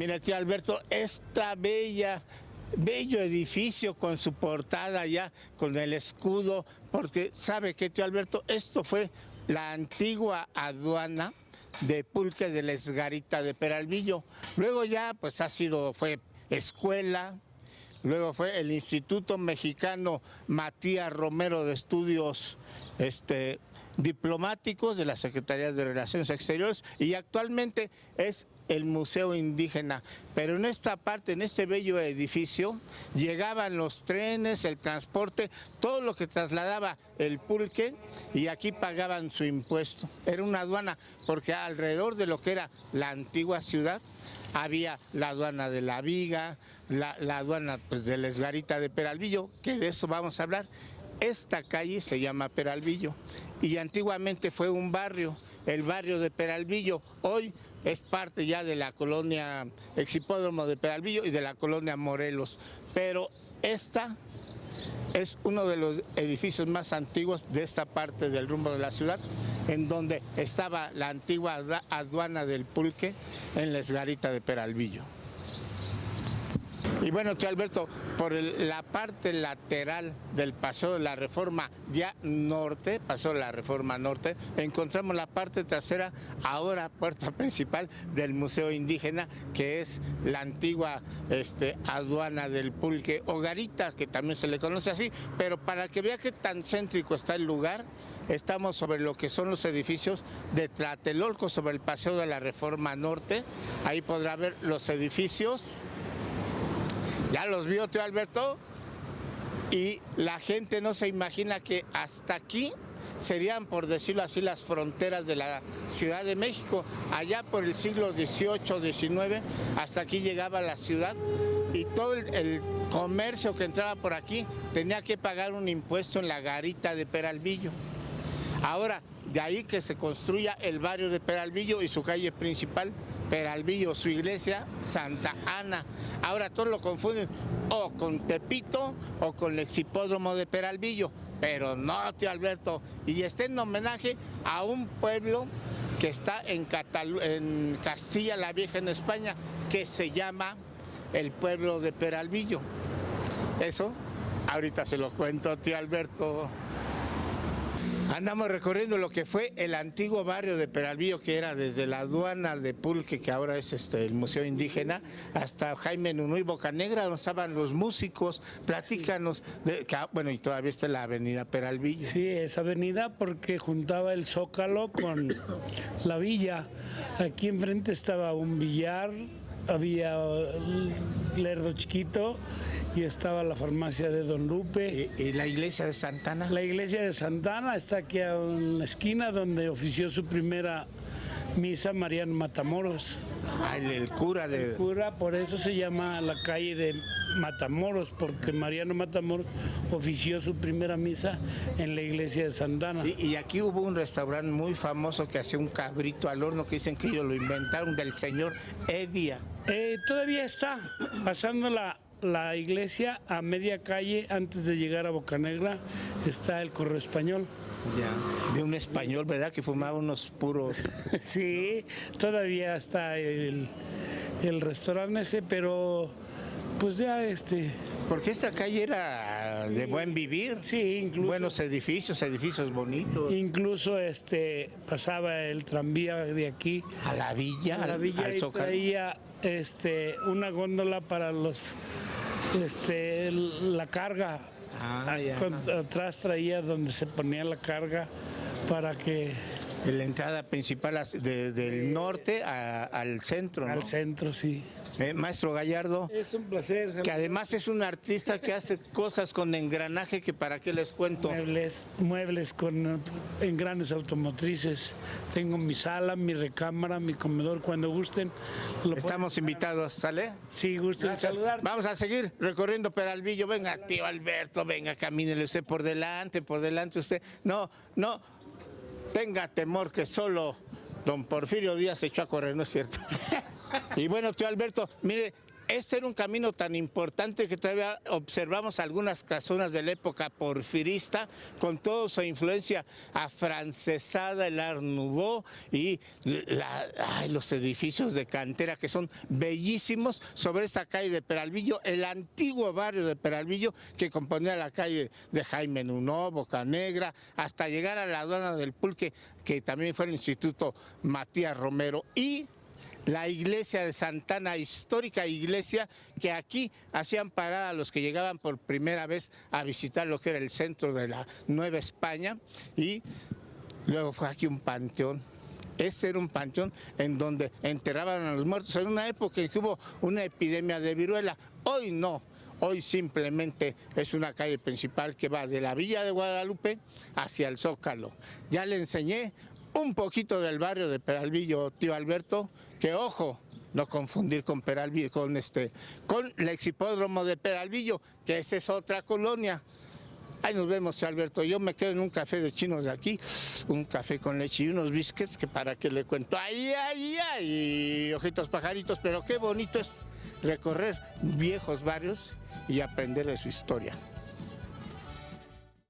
Mira, tío Alberto, esta bello edificio con su portada ya, con el escudo, porque sabe que, tío Alberto, esto fue la antigua aduana de Pulque de la Esgarita de Peralvillo. Luego ya, pues fue escuela, luego fue el Instituto Mexicano Matías Romero de Estudios Diplomáticos de la Secretaría de Relaciones Exteriores, y actualmente es el Museo Indígena. Pero en esta parte, en este bello edificio, llegaban los trenes, el transporte, todo lo que trasladaba el pulque, y aquí pagaban su impuesto. Era una aduana, porque alrededor de lo que era la antigua ciudad, había la aduana de La Viga, la aduana pues, de la Esgarita de Peralvillo, que de eso vamos a hablar. Esta calle se llama Peralvillo y antiguamente fue un barrio, el barrio de Peralvillo. Hoy es parte ya de la colonia Exhipódromo de Peralvillo y de la colonia Morelos, pero esta es uno de los edificios más antiguos de esta parte del rumbo de la ciudad, en donde estaba la antigua aduana del pulque en la Esgarita de Peralvillo. Y bueno, tío Alberto, por la parte lateral del Paseo de la Reforma ya norte, Paseo de la Reforma Norte, encontramos la parte trasera, ahora puerta principal del Museo Indígena, que es la antigua aduana del pulque, o garita, que también se le conoce así, pero para que vea qué tan céntrico está el lugar, estamos sobre lo que son los edificios de Tlatelolco, sobre el Paseo de la Reforma Norte. Ahí podrá ver los edificios. ¿Ya los vio, tío Alberto? Y la gente no se imagina que hasta aquí serían, por decirlo así, las fronteras de la Ciudad de México. Allá por el siglo XVIII, XIX, hasta aquí llegaba la ciudad, y todo el comercio que entraba por aquí tenía que pagar un impuesto en la garita de Peralvillo. Ahora, de ahí que se construya el barrio de Peralvillo y su calle principal, Peralvillo, su iglesia, Santa Ana. Ahora todos lo confunden o con Tepito o con el Exhipódromo de Peralvillo, pero no, tío Alberto, y está en homenaje a un pueblo que está en Castilla la Vieja, en España, que se llama el pueblo de Peralvillo. Eso ahorita se lo cuento, tío Alberto. Andamos recorriendo lo que fue el antiguo barrio de Peralvillo, que era desde la aduana de Pulque, que ahora es el Museo Indígena, hasta Jaime Nuno y Bocanegra, donde estaban los músicos. Platícanos, bueno, y todavía está la avenida Peralvillo. Sí, esa avenida porque juntaba el Zócalo con la villa. Aquí enfrente estaba un billar, había Lerdo Chiquito y estaba la farmacia de Don Lupe. ¿Y la iglesia de Santana? La iglesia de Santana está aquí en la esquina donde ofició su primera misa Mariano Matamoros. Ah, el cura de... El cura, por eso se llama la calle de Matamoros, porque Mariano Matamoros ofició su primera misa en la iglesia de Santana. Y aquí hubo un restaurante muy famoso que hacía un cabrito al horno, que dicen que ellos lo inventaron, del señor Edia. Todavía está pasando la iglesia a media calle antes de llegar a Bocanegra, está el Correo Español. Ya, de un español, ¿verdad? Que fumaba unos puros. Sí, todavía está el restaurante ese, pero pues ya Porque esta calle era de buen vivir. Sí, incluso. Buenos edificios bonitos. Incluso pasaba el tranvía de aquí. A la villa, al y Zócalo. Traía una góndola para la carga. Atrás traía donde se ponía la carga para que... En la entrada principal del norte al centro, ¿no? Al centro, sí. Maestro Gallardo, es un placer. Que además es un artista que hace cosas con engranaje, que para qué les cuento. Muebles con engranes automotrices. Tengo mi sala, mi recámara, mi comedor. Cuando gusten. Estamos invitados, ¿sale? Sí, gusten saludar. Vamos a seguir recorriendo Peralvillo. Venga, tío Alberto, venga, camínele usted por delante usted. No tenga temor, que solo don Porfirio Díaz se echó a correr, ¿no es cierto? Y bueno, tío Alberto, mire, Este era un camino tan importante que todavía observamos algunas casonas de la época porfirista con toda su influencia afrancesada, el Art Nouveau y los edificios de cantera que son bellísimos sobre esta calle de Peralvillo, el antiguo barrio de Peralvillo que componía la calle de Jaime Nuno, Bocanegra, hasta llegar a la aduana del Pulque, que también fue el Instituto Matías Romero, y la iglesia de Santana, histórica iglesia que aquí hacían parada a los que llegaban por primera vez a visitar lo que era el centro de la Nueva España, y luego fue aquí un panteón. Este era un panteón en donde enterraban a los muertos en una época en que hubo una epidemia de viruela. Hoy no. Hoy simplemente es una calle principal que va de la Villa de Guadalupe hacia el Zócalo. Ya le enseñé un poquito del barrio de Peralvillo, tío Alberto, que ojo, no confundir con Peralvillo, con el Exhipódromo de Peralvillo, que esa es otra colonia. Ahí nos vemos, tío Alberto. Yo me quedo en un café de chinos de aquí, un café con leche y unos biscuits, que para qué le cuento. ¡Ay! Ojitos pajaritos, pero qué bonito es recorrer viejos barrios y aprender de su historia.